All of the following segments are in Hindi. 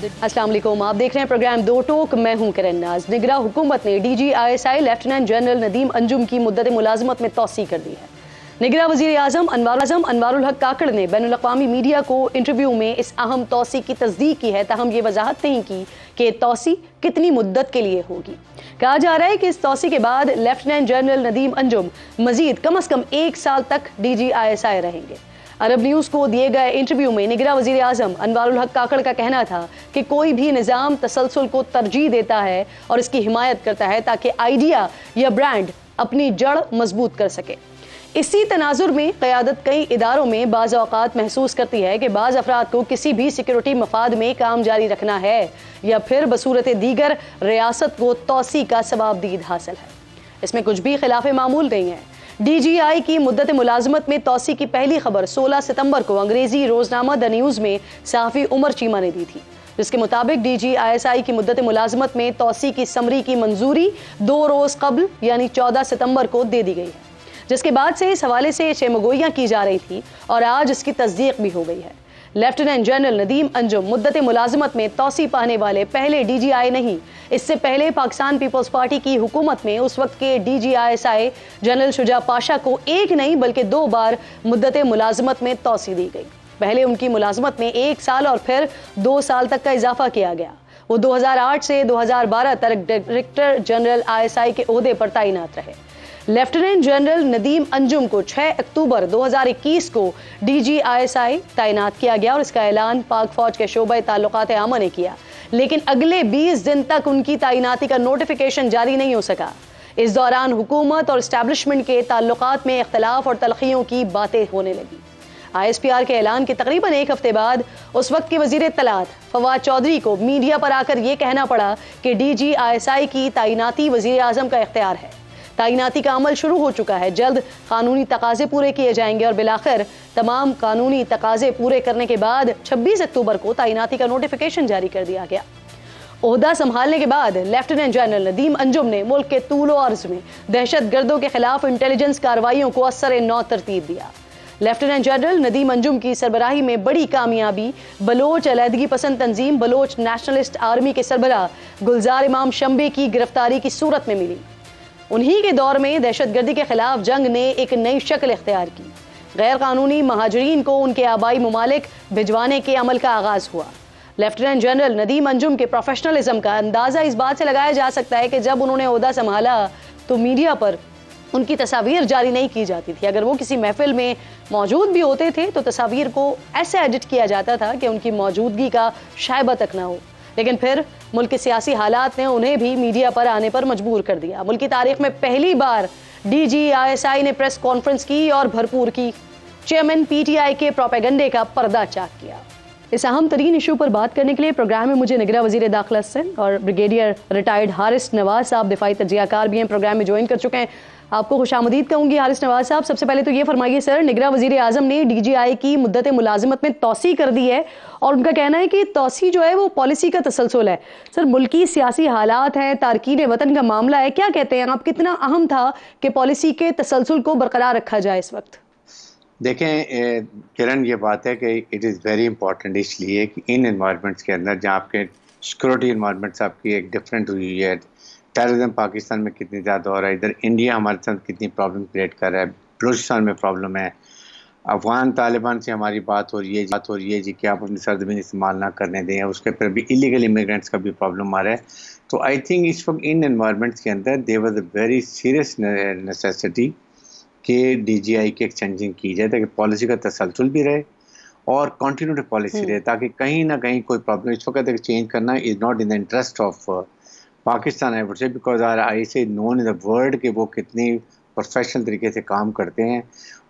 अस्सलाम वालेकुम, आप देख रहे हैं प्रोग्राम दो टोक। मैं हूं किरण नाज। निगरां हुकूमत ने DGISI lieutenant general Nadeem Anjum की मुद्दत मुलाजमत में तौसी कर दी है। निगरां वज़ीर आज़म अनवारुल हक काकड़ ने बैनुल अक़वामी मीडिया को इंटरव्यू में इस अहम तौसी की तस्दीक की है, ताहम ये वजाहत नहीं की कि तौसी कितनी मुद्दत के लिए होगी। कहा जा रहा है कि इस तौसी के बाद लेफ्टिनेंट जनरल नदीम अंजुम मजीद कम अज़ कम 1 साल तक DGISI रहेंगे। अरब न्यूज़ को दिए गए इंटरव्यू में निगरां वज़ीर आज़म अनवारुल हक काकड़ का कहना था कि कोई भी निज़ाम तसलसल को तरजीह देता है और इसकी हिमायत करता है ताकि आइडिया या ब्रांड अपनी जड़ मजबूत कर सके। इसी तनाजुर में क़यादत कई इदारों में बाज़ औक़ात महसूस करती है कि बाज़ अफराद को किसी भी सिक्योरिटी मफाद में काम जारी रखना है या फिर बसूरत दीगर रियासत को तौसी का सवाबदीद हासिल है। इसमें कुछ भी खिलाफ मामूल नहीं है। DGI की मुद्दत मुलाजमत में तौसी की पहली खबर 16 सितंबर को अंग्रेजी रोजनामा द न्यूज़ में सहाफ़ी उमर चीमा ने दी थी, जिसके मुताबिक DGISI की मुद्दत मुलाजमत में तौसी की समरी की मंजूरी 2 रोज़ कबल यानी 14 सितंबर को दे दी गई है, जिसके बाद से इस हवाले से शेमगोइयाँ की जा रही थी और आज इसकी तस्दीक भी हो गई है। लेफ्टिनेंट जनरल नदीम अंजुम मुद्दत मुलाजमत में तौसी पाने वाले पहले DGI नहीं। इससे पहले पाकिस्तान पीपल्स पार्टी की हुकूमत में उस वक्त के DGISI जनरल शुजा पाशा को एक नहीं बल्कि 2 बार मुद्दत मुलाजमत में तौसी दी गई। पहले उनकी मुलाजमत में 1 साल और फिर 2 साल तक का इजाफा किया गया। वो 2008 से 2012 तक डायरेक्टर जनरल ISI के ओहदे पर तैनात रहे। लेफ्टिनेंट जनरल नदीम अंजुम को 6 अक्टूबर 2021 को DGISI तैनात किया गया और इसका ऐलान पाक फौज के शोबे ताल्लुकात आमा ने किया, लेकिन अगले 20 दिन तक उनकी तैनाती का नोटिफिकेशन जारी नहीं हो सका। इस दौरान हुकूमत और इस्टेब्लिशमेंट के ताल्लुकात में इख्तलाफ और तलखियों की बातें होने लगी। ISPR के ऐलान के तकरीबन 1 हफ्ते बाद उस वक्त के वजीर इत्तलात फवाद चौधरी को मीडिया पर आकर यह कहना पड़ा कि DGISI की तैनाती वजीर आजम का इख्तियार है। तैनाती का अमल शुरू हो चुका है, जल्द कानूनी तकाजे पूरे किए जाएंगे और बिलाखिर तमाम कानूनी तकाजे पूरे करने के बाद 26 अक्टूबर को तैनाती का नोटिफिकेशन जारी कर दिया गया। ओहदा संभालने के बाद लेफ्टिनेंट जनरल नदीम अंजुम ने मुल्क के तूलो अर्ज में दहशत गर्दों के खिलाफ इंटेलिजेंस कार्रवाइयों को असर नौ तरतीब दिया। लेफ्टिनेंट जनरल नदीम अंजुम की सरबराही में बड़ी कामयाबी बलोच अलहदगी पसंद तंजीम बलोच नेशनलिस्ट आर्मी के सरबराह गुलजार इमाम शंबे की गिरफ्तारी की सूरत में मिली। उन्हीं के दौर में दहशतगर्दी के खिलाफ जंग ने एक नई शक्ल इख्तियार की। गैर कानूनी महाजरीन को उनके आबाई ममालिक भिजवाने के अमल का आगाज हुआ। लेफ्टिनेंट जनरल नदीम अंजुम के प्रोफेशनलिज्म का अंदाजा इस बात से लगाया जा सकता है कि जब उन्होंने ओहदा संभाला तो मीडिया पर उनकी तस्वीर जारी नहीं की जाती थी। अगर वो किसी महफिल में मौजूद भी होते थे तो तस्वीर को ऐसे एडिट किया जाता था कि उनकी मौजूदगी का शायबा तक ना हो। लेकिन फिर मुल्क के सियासी हालात ने उन्हें भी मीडिया पर आने पर मजबूर कर दिया। मुल्क की तारीख में पहली बार DGISI ने प्रेस कॉन्फ्रेंस की और भरपूर की चेयरमैन PTI के प्रोपेगेंडे का पर्दा चाक किया। इस अहम तरीन इशू पर बात करने के लिए प्रोग्राम में मुझे निगरां वज़ीर दाखिला सिंध और ब्रिगेडियर रिटायर्ड हारिस नवाज साहब दिफाई तजियाकार भी हैं, प्रोग्राम में ज्वाइन कर चुके हैं। आपको खुशामदीद कहूँगी हारिस नवाज साहब। सबसे पहले तो ये फरमाइए सर, निगरां वज़ीर आज़म ने DGI की मुद्दत मुलाजमत में तौसी कर दी है और उनका कहना है कि तौसी जो है वो पॉलिसी का तसलसल है। सर, मुल्की सियासी हालात हैं, तारकीन वतन का मामला है, क्या कहते हैं आप, कितना अहम था कि पॉलिसी के तसलसल को बरकरार रखा जाए इस वक्त? देखें किरण, ये बात है कि इट इज़ वेरी इंपॉर्टेंट इसलिए कि इन एनवायरनमेंट्स के अंदर जहाँ आपके सिक्योरिटी एनवायरनमेंट्स आपकी एक डिफरेंट हुई है, टेररिज्म पाकिस्तान में कितनी ज़्यादा हो रहा है, इधर इंडिया हमारे साथ कितनी प्रॉब्लम क्रिएट कर रहा है, बलूचिस्तान में प्रॉब्लम है, अफगान तालिबान से हमारी बात हो रही है जी कि आप अपनी सरजमीन इस्तेमाल ना करने दें, उसके पर भी इलीगल इमिग्रेंट्स का भी प्रॉब्लम आ रहा है। तो आई थिंक इस वक्त इन एनवायरनमेंट्स के अंदर there was a very serious necessity कि DGI की एक्सचेंजिंग की जाए ताकि पॉलिसी का तसलसल भी रहे और कंटिन्यूटी पॉलिसी रहे, ताकि कहीं ना कहीं कोई प्रॉब्लम इस वक्त चेंज करना is not in the interest of Pakistan, I would say, because I से नोन इन द वर्ल्ड कि वो कितनी प्रोफेशनल तरीके से काम करते हैं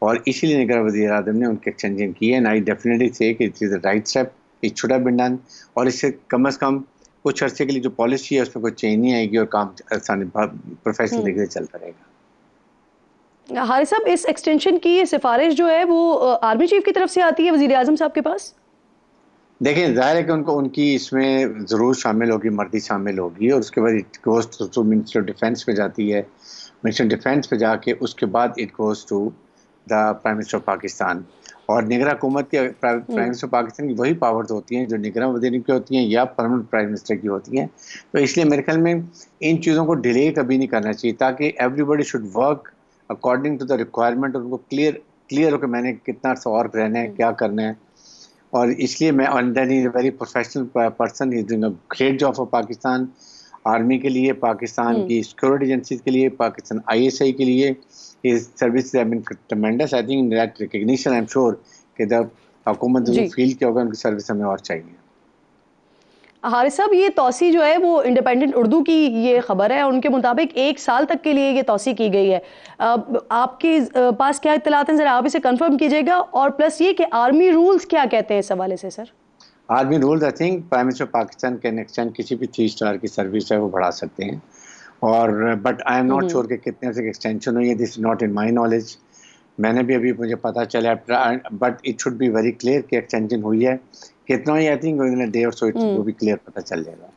और इसीलिए निगरां वज़ीर आज़म ने उनकी एक्सचेंजिंग की है। एंड आई डेफिनेटली से कि it is the right step, it should have been done और इससे कम से कम कुछ अर्से के लिए जो पॉलिसी है उसमें कोई चेंज नहीं आएगी और काम आसानी प्रोफेशनल तरीके से चलता रहेगा। हारिस साहब, इस एक्सटेंशन की ये सिफारिश जो है वो आर्मी चीफ की तरफ से आती है वज़ीर आज़म साहब के पास? देखें, जाहिर है कि उनको उनकी इसमें ज़रूर शामिल होगी, मर्दी शामिल होगी और उसके बाद it goes to minister of defence पे जाती है, मिनिस्टर ऑफ डिफेंस पे जाके उसके बाद it goes to the prime minister of Pakistan और निगरान हुकूमत के प्राइम मिनिस्टर पाकिस्तान की वही पावर्स होती हैं जो निगरान वज़ीर की होती हैं या परमानेंट प्राइम मिनिस्टर की होती हैं। तो इसलिए मेरे ख्याल में इन चीज़ों को डिले कभी नहीं करना चाहिए, ताकि everybody should work according to the requirement, और उनको क्लियर हो कि मैंने कितना अर्सा और रहना है, क्या करना है। और इसलिए मैं very professional person, is doing a great job for Pakistan army के लिए, पाकिस्तान की सिक्योरिटी एजेंसीज के लिए, पाकिस्तान ISI के लिए। His services have been tremendous. I think in that recognition, I'm sure कि जब हुकूमत जो फील किया होगा उनकी सर्विस हमें और चाहिए। हारिस साहब, ये तौसी जो है वो इंडिपेंडेंट उर्दू की ये खबर है, उनके मुताबिक 1 साल तक के लिए ये तौसी की गई है। आपके पास क्या इत्तलात हैं, जरा आप इसे कंफर्म कीजिएगा। और प्लस ये कि आर्मी रूल्स क्या कहते हैं इस हवाले से sir? Army rules, I think prime minister Pakistan can extend किसी भी 3 स्टार की सर्विस है वो बढ़ा सकते हैं। और but I am not sure कि कितने से एक्सटेंशन हुई है, this is not in my knowledge. मैंने भी अभी मुझे पता चला, but it should be very clear कि एक्सटेंशन हुई है कितना ही। I think in a day और सो वो भी क्लियर पता चल जाएगा।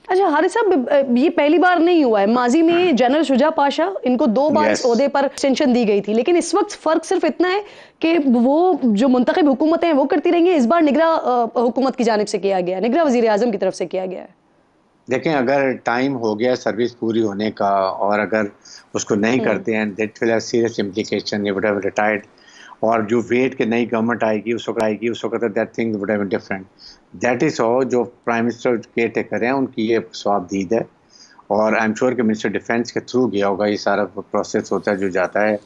अच्छा हारिस साहब, ये पहली बार नहीं हुआ है, माजी में जनरल शुजा पाशा इनको 2 बार इस ओहदे पर एक्सटेंशन दी गई थी, लेकिन इस वक्त फर्क सिर्फ इतना है कि वो जो मुंतखब हुकूमतें हैं वो करती रहेंगी, इस बार निगरा हुकूमत की जानिब से किया गया, निगरा वजीर आजम की तरफ से किया गया है। देखें, अगर टाइम हो गया सर्विस पूरी होने का और अगर उसको नहीं करते हैं, that will have serious implication, would have retired. और जो वेट के नई गवर्नमेंट आएगी उस वक्त that thing would have been different. That is how जो प्राइम मिनिस्टर केयर टेकर हैं उनकी ये स्वाबदीद है। और आई एम श्योर कि मिनिस्टर डिफेंस के थ्रू गया होगा, ये सारा प्रोसेस होता है जो जाता है,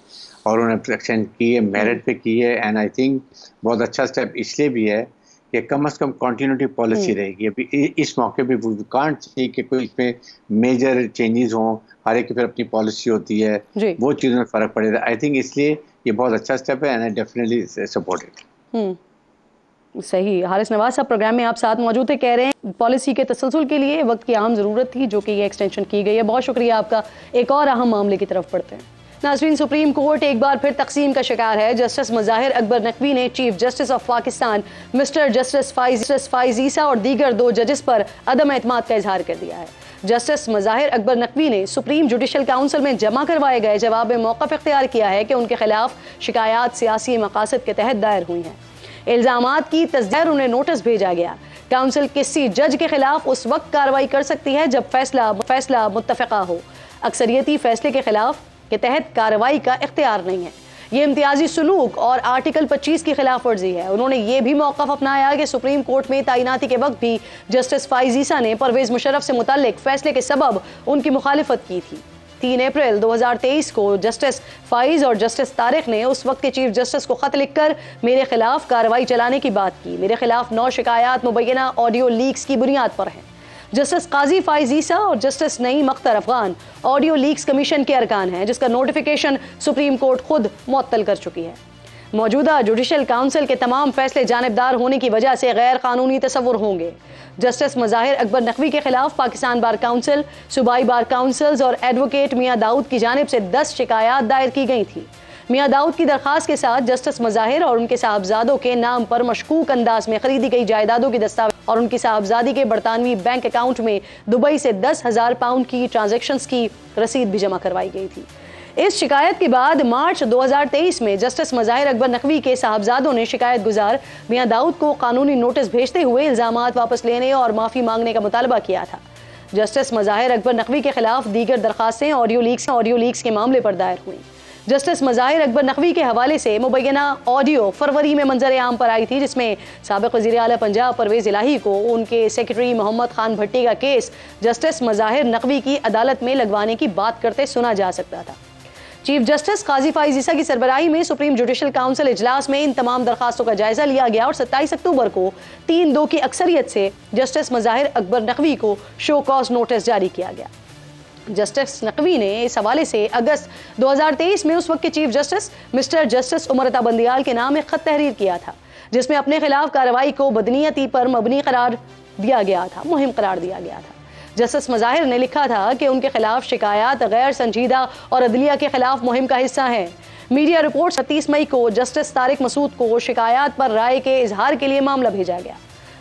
और उन्होंने एक्सटेंड की है, मेरिट पे की है। एंड आई थिंक बहुत अच्छा स्टेप इसलिए भी है कि कम से कम कंटिन्यूटी पॉलिसी रहेगी। अभी इस मौके पे वी कांट सी कि कोई इसमें मेजर चेंजेस हों, हर एक की फिर अपनी पॉलिसी होती है, वो चीज़ों में फ़र्क पड़ेगा। आई थिंक इसलिए ये बहुत अच्छा स्टेप है and I definitely support it. सही। हारिस नवाज साहब प्रोग्राम में आप साथ मौजूद थे, कह रहे हैं पॉलिसी के तसलसल के लिए वक्त की अहम ज़रूरत थी जो कि ये एक्सटेंशन की गई है। बहुत शुक्रिया आपका। एक और अहम मामले की तरफ पढ़ते हैं। नाज़रीन, सुप्रीम कोर्ट एक बार फिर तकसीम का शिकार है। जस्टिस मुज़ाहिर अकबर नकवी ने chief justice of Pakistan mister justice Faiz Isa और दीगर 2 जजेस पर अदम एतमाद का इजहार कर दिया है। जस्टिस मुज़ाहिर अकबर नकवी ने सुप्रीम जुडिशल काउंसिल में जमा करवाए गए जवाब में मौक़िफ़ इख्तियार किया है कि उनके खिलाफ शिकायत सियासी मकासद के तहत दायर हुई हैं। इल्ज़ामात की तस्दीक उन्हें नोटिस भेजा गया। काउंसिल किसी जज के खिलाफ उस वक्त कार्रवाई कर सकती है जब फैसला मुत्तफ़िक़ा हो। अक्सरियती फैसले के खिलाफ के तहत कार्रवाई का इख्तियार नहीं है। ये इम्तियाजी सलूक और आर्टिकल 25 की खिलाफ वर्जी है। उन्होंने ये भी मौक़िफ़ अपनाया कि सुप्रीम कोर्ट में तैनाती के वक्त भी जस्टिस फ़ाइज़ ईसा ने परवेज़ मुशर्रफ से मुतल्लिक फैसले के सबब उनकी मुखालिफत की थी। 3 अप्रैल 2023 को जस्टिस फ़ाइज़ और जस्टिस तारिक ने उस वक्त के चीफ जस्टिस को ख़त लिखकर मेरे खिलाफ कार्रवाई चलाने की बात की। मेरे खिलाफ 9 शिकायत मुबैना ऑडियो लीक्स की बुनियाद पर हैं। जस्टिस काजी फ़ाइज़ ईसा और justice Naeem Akhtar Afghan audio leaks commission के अरकान हैं, जिसका नोटिफिकेशन सुप्रीम कोर्ट खुद मुअत्तल कर चुकी है। मौजूदा जुडिशल काउंसिल के तमाम फैसले जानिबदार होने की वजह से गैर कानूनी तसव्वुर होंगे। जस्टिस मुज़ाहिर अकबर नकवी के खिलाफ पाकिस्तान बार काउंसिल, सूबाई बार काउंसिल्स और एडवोकेट मियाँ दाऊद की जानिब से 10 शिकायत दायर की गई थी। मियाँ दाऊद की दरख्वास्त के साथ जस्टिस मुज़ाहिर और उनके साहबजादों के नाम पर मशकूक अंदाज में खरीदी गई जायदादों की दस्तावेज और उनकी साहबजादी के बरतानवी बैंक अकाउंट में दुबई से 10,000 पाउंड की ट्रांजैक्शंस की रसीद भी जमा करवाई गई थी। इस शिकायत के बाद मार्च 2023 में जस्टिस मुज़ाहिर अकबर नकवी के साहबजादों ने शिकायत गुजार मियाँ दाऊद को कानूनी नोटिस भेजते हुए इल्ज़ामात वापस लेने और माफ़ी मांगने का मुतालबा किया था। जस्टिस मुज़ाहिर अकबर नकवी के खिलाफ दीगर दरखास्तें ऑडियो लीक्स के मामले पर दायर हुई। जस्टिस मुज़ाहिर अकबर नकवी के हवाले से मुबैना ऑडियो फरवरी में मंजर आम पर आई थी, जिसमें साबिक़ वज़ीर आला पंजाब परवेज़ इलाही को उनके सेक्रेटरी मोहम्मद खान भट्टी का केस जस्टिस मुज़ाहिर नकवी की अदालत में लगवाने की बात करते सुना जा सकता था। चीफ जस्टिस काजी फ़ाइज़ ईसा की सरबराही में सुप्रीम जुडिशल काउंसिल इजलास में इन तमाम दरखास्तों का जायजा लिया गया और 27 अक्टूबर को 3-2 की अक्सरियत से जस्टिस मुज़ाहिर अकबर नकवी को शो कॉज नोटिस जारी किया गया। जस्टिस नकवी ने इस हवाले से अगस्त 2023 में उस वक्त के chief justice mister justice Umar Ata Bandial के नाम एक खत तहरीर किया था, जिसमें अपने खिलाफ कार्रवाई को बदनीयती पर मबनी करार दिया गया था, मुहिम करार दिया गया था। जस्टिस मुज़ाहिर ने लिखा था कि उनके खिलाफ शिकायत गैर संजीदा और अदलिया के खिलाफ मुहिम का हिस्सा है। मीडिया रिपोर्ट 30 मई को जस्टिस तारिक मसूद को शिकायत पर राय के इजहार के लिए मामला भेजा गया।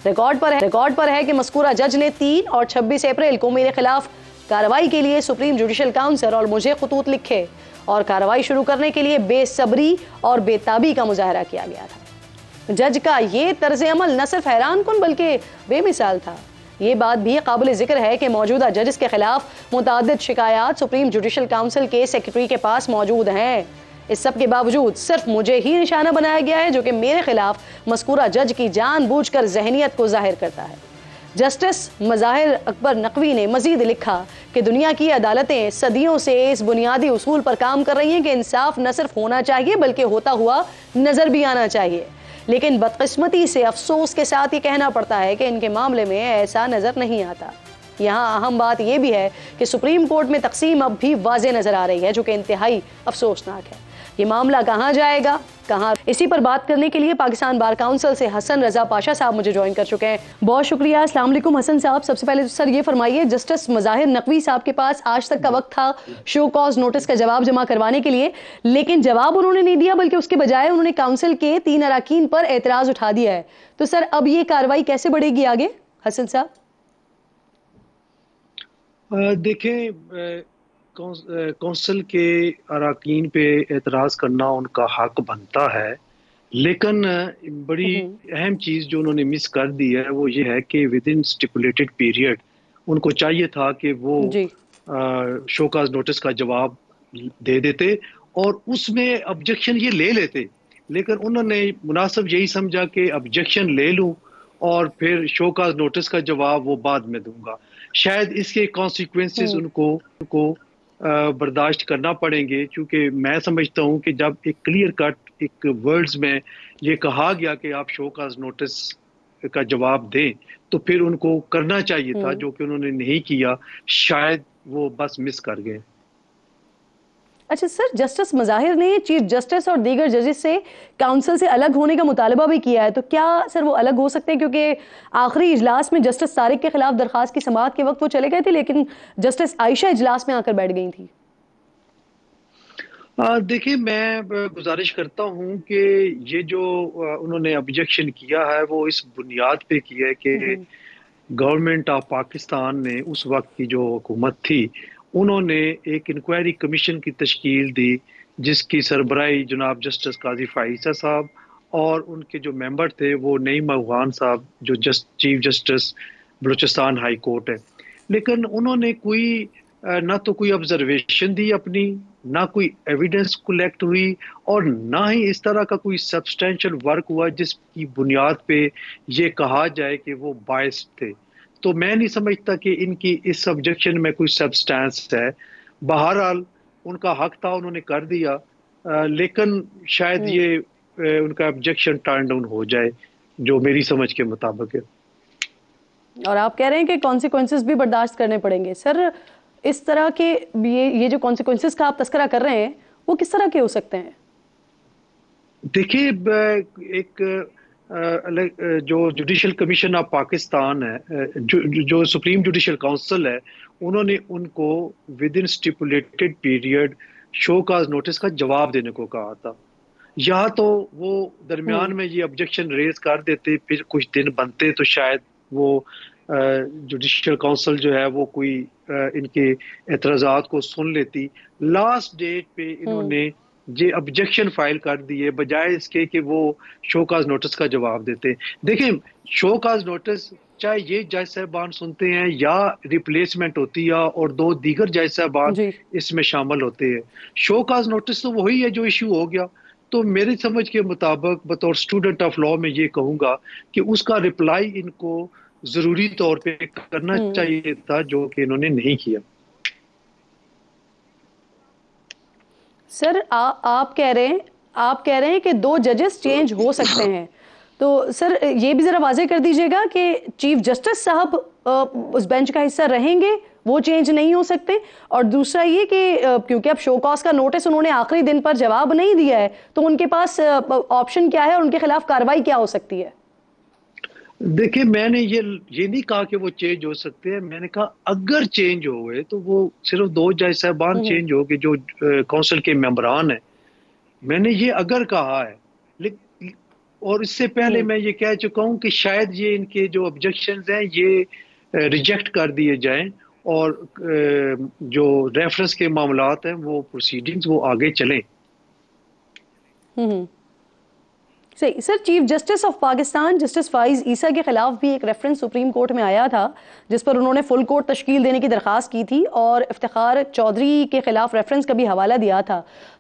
रिकॉर्ड पर है कि मज़कूरा जज ने 3 और 26 अप्रैल को मेरे खिलाफ कार्रवाई के लिए सुप्रीम जुडिशल काउंसिल और मुझे खतूत लिखे और कार्रवाई शुरू करने के लिए बेसब्री और बेताबी का मुजाहरा किया गया था। जज का ये तर्ज अमल न सिर्फ हैरान कुन बल्कि बेमिसाल था। ये बात भी काबिल जिक्र है कि मौजूदा जजेस के खिलाफ मुतादिद शिकायत सुप्रीम जुडिशल काउंसिल के सेक्रेटरी के पास मौजूद हैं। इस सब के बावजूद सिर्फ मुझे ही निशाना बनाया गया है, जो कि मेरे खिलाफ मज़कूरा जज की जानबूझकर जहनियत को जाहिर करता है। जस्टिस मज़ाहिर अकबर नकवी ने मजीद लिखा कि दुनिया की अदालतें सदियों से इस बुनियादी उसूल पर काम कर रही हैं कि इंसाफ न सिर्फ होना चाहिए बल्कि होता हुआ नज़र भी आना चाहिए, लेकिन बदकिस्मती से अफसोस के साथ ये कहना पड़ता है कि इनके मामले में ऐसा नज़र नहीं आता। यहाँ अहम बात यह भी है कि सुप्रीम कोर्ट में तकसीम अब भी वाज़े नज़र आ रही है, जो कि इंतहाई अफसोसनाक है। ये मामला कहाँ जाएगा, कहाँ, इसी पर बात करने के लिए पाकिस्तान बार काउंसिल से हसन रजा पाशा साहब मुझे ज्वाइन कर चुके हैं। बहुत शुक्रिया। अस्सलाम वालेकुम हसन साहब। सबसे पहले तो सर ये फरमाइए, जस्टिस मज़ाहिर नकवी साहब के पास आज तक का वक्त था शो कॉज नोटिस का जवाब जमा करवाने के लिए, लेकिन जवाब उन्होंने नहीं दिया, बल्कि उसके बजाय उन्होंने काउंसिल के 3 अरकान पर एतराज़ उठा दिया है। तो सर अब ये कार्रवाई कैसे बढ़ेगी आगे, हसन साहब? देखें, कौंसिल के अरकान पे एतराज़ करना उनका हक बनता है, लेकिन बड़ी अहम चीज़ जो उन्होंने मिस कर दी है वो ये है कि विद इन स्टिपुलेटेड पीरियड उनको चाहिए था कि वो शोकाज नोटिस का जवाब दे देते और उसमें ऑब्जेक्शन ये ले लेते, लेकिन उन्होंने मुनासिब यही समझा कि ऑब्जेक्शन ले लूं और फिर शोकाज नोटिस का जवाब वो बाद में दूंगा। शायद इसके कॉन्सिक्वेंसेस उनको बर्दाश्त करना पड़ेंगे, क्योंकि मैं समझता हूं कि जब एक क्लियर कट एक वर्ड्स में ये कहा गया कि आप शोकाज नोटिस का जवाब दें, तो फिर उनको करना चाहिए था, जो कि उन्होंने नहीं किया। शायद वो बस मिस कर गए। अच्छा सर, जस्टिस मज़ाहिर ने चीफ जस्टिस और दीगर जजेस से काउंसिल से अलग होने का मुतालबा भी किया है, तो क्या सर वो अलग हो सकते हैं? क्योंकि आखिरी इजलास में जस्टिस तारिक के खिलाफ दरखास्त की समाअत के वक्त वो चले गए थे, लेकिन जस्टिस आयशा इजलास में आकर बैठ गई थी। देखिए, मैं गुजारिश करता हूं कि ये जो उन्होंने ऑब्जेक्शन किया है वो इस बुनियाद पे किया है कि गवर्नमेंट ऑफ पाकिस्तान ने उस वक्त की जो हुकूमत थी उन्होंने एक इंक्वायरी कमीशन की तश्कील दी, जिसकी सरबराही जनाब जस्टिस काजी फाइसा साहब और उनके जो मेंबर थे वो नईम अफगान साहब, जो chief justice Balochistan high court है। लेकिन उन्होंने कोई ना तो कोई ऑब्जर्वेशन दी अपनी, ना कोई एविडेंस कलेक्ट हुई और ना ही इस तरह का कोई सब्सटेंशियल वर्क हुआ जिसकी बुनियाद पे ये कहा जाए कि वो बायस्ड थे। तो मैं नहीं समझता कि इनकी इस ऑब्जेक्शन में कोई सब्सटेंस है। बहरहाल उनका हक था, उन्होंने कर दिया, लेकिन शायद ये उनका ऑब्जेक्शन टर्न डाउन हो जाए, जो मेरी समझ के मुताबिक है। और आप कह रहे हैं कि कॉन्सिक्वेंसेस भी बर्दाश्त करने पड़ेंगे। सर, इस तरह के ये जो कॉन्सिक्वेंसेस का आप तस्करा कर रहे हैं वो किस तरह के हो सकते हैं? देखिए, एक जो जुडिशल कमीशन ऑफ पाकिस्तान है, जो सुप्रीम जुडिशल काउंसिल है, उन्होंने उनको with in stipulated period show cause notice का जवाब देने को कहा था। या तो वो दरमियान में ये ऑब्जेक्शन रेज कर देते, फिर कुछ दिन बनते तो शायद वो जुडिशल काउंसिल जो है वो कोई इनके एतराज़ात को सुन लेती। लास्ट डेट पे इन्होंने ये ऑब्जेक्शन फाइल कर दिए बजाय इसके कि वो शोकाज नोटिस का जवाब देते। देखिए, शोकाज नोटिस चाहे ये जज साहबान सुनते हैं या रिप्लेसमेंट होती है और 2 दीगर जज साहबान इसमें शामिल होते हैं, शोकाज नोटिस तो वही है जो इशू हो गया। तो मेरी समझ के मुताबिक बतौर स्टूडेंट ऑफ लॉ में ये कहूँगा कि उसका रिप्लाई इनको जरूरी तौर पे करना चाहिए था, जो कि इन्होंने नहीं किया। सर, आप कह रहे हैं कि 2 जजेस चेंज हो सकते हैं, तो सर ये भी जरा वाज़ेह कर दीजिएगा कि चीफ जस्टिस साहब उस बेंच का हिस्सा रहेंगे, वो चेंज नहीं हो सकते। और दूसरा ये कि क्योंकि अब शो कॉज का नोटिस उन्होंने आखिरी दिन पर जवाब नहीं दिया है, तो उनके पास ऑप्शन क्या है और उनके खिलाफ कार्रवाई क्या हो सकती है? देखिए, मैंने ये नहीं कहा कि वो चेंज हो सकते हैं। मैंने कहा अगर चेंज हो गए तो वो सिर्फ 2 जज साहबान चेंज हो गए जो काउंसिल के मेंबरान हैं। मैंने ये अगर कहा है, और इससे पहले मैं ये कह चुका हूं कि शायद ये इनके जो ऑब्जेक्शंस हैं ये रिजेक्ट कर दिए जाएं और जो रेफरेंस के मामलात हैं वो प्रोसीडिंग्स वो आगे चलें। सही sir, chief justice of Pakistan justice Faiz Isa के खिलाफ भी एक रेफरेंस सुप्रीम कोर्ट में आया था जिस पर उन्होंने फुल कोर्ट तश्कील देने की दरखास्त की थी और इफ्तिखार चौधरी के खिलाफ रेफरेंस का भी हवाला दिया था।